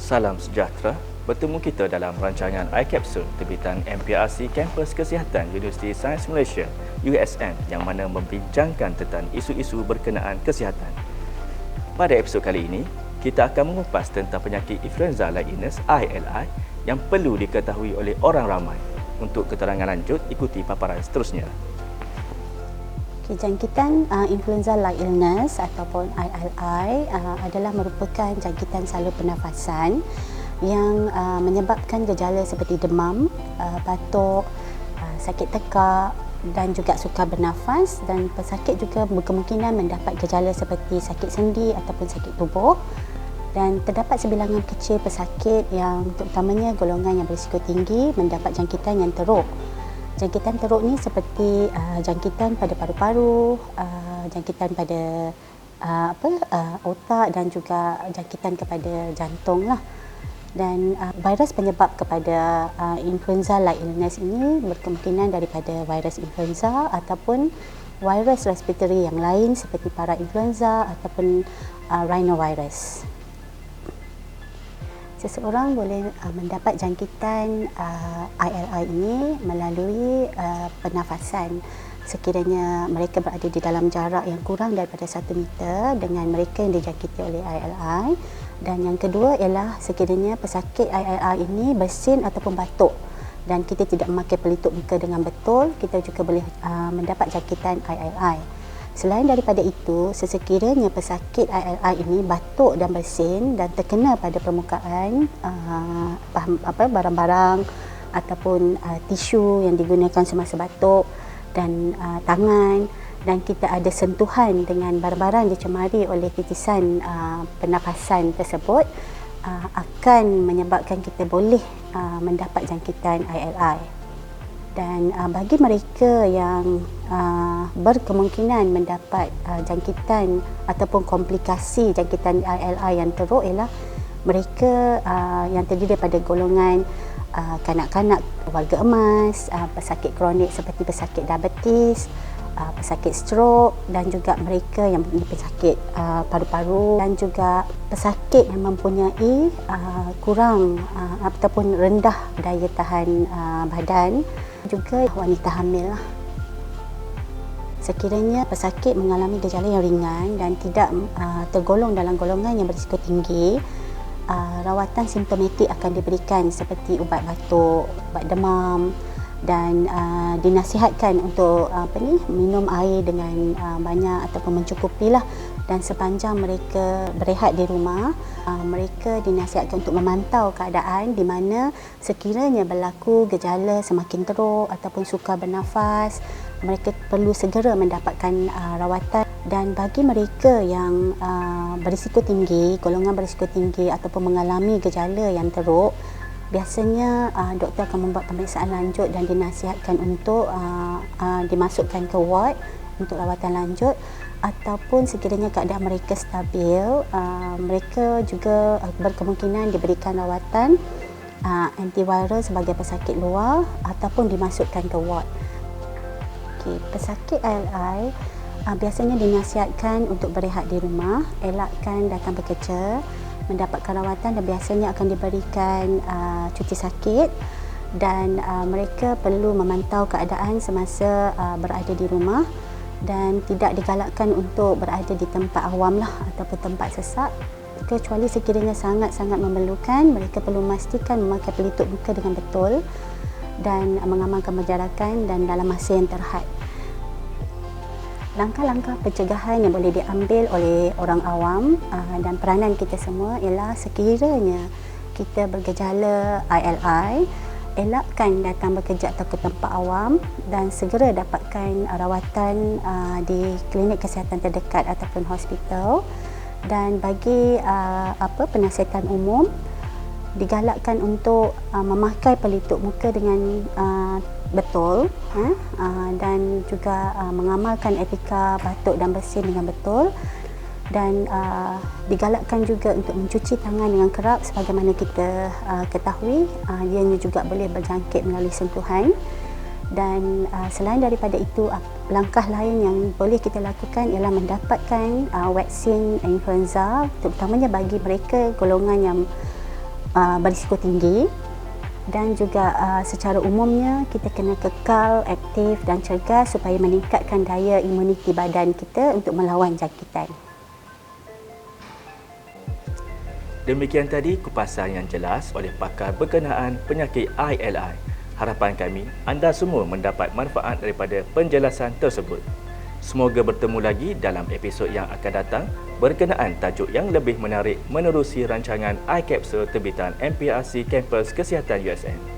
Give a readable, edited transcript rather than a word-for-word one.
Salam sejahtera. Bertemu kita dalam rancangan iCapsule terbitan MPRC Kampus Kesihatan Universiti Sains Malaysia USM yang mana membincangkan tentang isu-isu berkenaan kesihatan. Pada episod kali ini, kita akan mengupas tentang penyakit influenza lainas ILI yang perlu diketahui oleh orang ramai. Untuk keterangan lanjut, ikuti paparan seterusnya. Jangkitan influenza like illness ataupun ILI adalah merupakan jangkitan saluran pernafasan yang menyebabkan gejala seperti demam, batuk, sakit tekak dan juga sukar bernafas, dan pesakit juga berkemungkinan mendapat gejala seperti sakit sendi ataupun sakit tubuh. Dan terdapat sebilangan kecil pesakit yang terutamanya golongan yang berisiko tinggi mendapat jangkitan yang teruk. Jangkitan teruk ni seperti jangkitan pada paru-paru, jangkitan pada otak dan juga jangkitan kepada jantung lah. Dan virus penyebab kepada influenza like illness ini berkemungkinan daripada virus influenza ataupun virus respiratory yang lain seperti parainfluenza ataupun rhinovirus. Seseorang boleh mendapat jangkitan ILI ini melalui pernafasan sekiranya mereka berada di dalam jarak yang kurang daripada 1 meter dengan mereka yang dijangkiti oleh ILI. Dan yang kedua ialah sekiranya pesakit ILI ini bersin ataupun batuk dan kita tidak memakai pelitup muka dengan betul, kita juga boleh mendapat jangkitan ILI. Selain daripada itu, sesekiranya pesakit ILI ini batuk dan bersin dan terkena pada permukaan barang-barang ataupun tisu yang digunakan semasa batuk dan tangan, dan kita ada sentuhan dengan barang-barang dicemari oleh titisan pernafasan tersebut, akan menyebabkan kita boleh mendapat jangkitan ILI. Dan bagi mereka yang berkemungkinan mendapat jangkitan ataupun komplikasi jangkitan ILI yang teruk ialah mereka yang terdiri daripada golongan kanak-kanak warga emas, pesakit kronik seperti pesakit diabetes, pesakit stroke, dan juga mereka yang pesakit paru-paru, dan juga pesakit yang mempunyai kurang ataupun rendah daya tahan badan, juga wanita hamil lah. Sekiranya pesakit mengalami gejala yang ringan dan tidak tergolong dalam golongan yang berisiko tinggi, rawatan simptomatik akan diberikan seperti ubat batuk, ubat demam, dan dinasihatkan untuk minum air dengan banyak ataupun mencukupilah. Dan sepanjang mereka berehat di rumah, mereka dinasihatkan untuk memantau keadaan di mana sekiranya berlaku gejala semakin teruk ataupun sukar bernafas, mereka perlu segera mendapatkan rawatan. Dan bagi mereka yang berisiko tinggi, golongan berisiko tinggi ataupun mengalami gejala yang teruk, biasanya doktor akan membuat pemeriksaan lanjut dan dinasihatkan untuk dimasukkan ke ward untuk rawatan lanjut. Ataupun sekiranya keadaan mereka stabil, mereka juga berkemungkinan diberikan rawatan antiviral sebagai pesakit luar ataupun dimasukkan ke ward. Pesakit ILI biasanya dinasihatkan untuk berehat di rumah, elakkan datang bekerja, mendapatkan rawatan, dan biasanya akan diberikan cuti sakit, dan mereka perlu memantau keadaan semasa berada di rumah dan tidak digalakkan untuk berada di tempat awam lah ataupun tempat sesak, kecuali sekiranya sangat-sangat memerlukan. Mereka perlu memastikan memakai pelitup muka dengan betul dan mengamalkan penjarakan dan dalam masa yang terhad. Langkah-langkah pencegahan yang boleh diambil oleh orang awam dan peranan kita semua ialah sekiranya kita bergejala ILI, elakkan datang bekerja atau ke tempat awam dan segera dapatkan rawatan di klinik kesihatan terdekat ataupun hospital. Dan bagi penasihatan umum, digalakkan untuk memakai pelitup muka dengan betul, dan juga mengamalkan etika batuk dan bersin dengan betul, dan digalakkan juga untuk mencuci tangan dengan kerap sebagaimana kita ketahui ianya juga boleh berjangkit melalui sentuhan. Dan selain daripada itu, langkah lain yang boleh kita lakukan ialah mendapatkan vaksin influenza, terutamanya bagi mereka golongan yang berisiko tinggi, dan juga secara umumnya kita kena kekal aktif dan cergas supaya meningkatkan daya imuniti badan kita untuk melawan jangkitan. Demikian tadi kupasan yang jelas oleh pakar berkenaan penyakit ILI. Harapan kami anda semua mendapat manfaat daripada penjelasan tersebut. Semoga bertemu lagi dalam episod yang akan datang berkenaan tajuk yang lebih menarik menerusi rancangan iCapsule terbitan MPRC Kampus Kesihatan USN.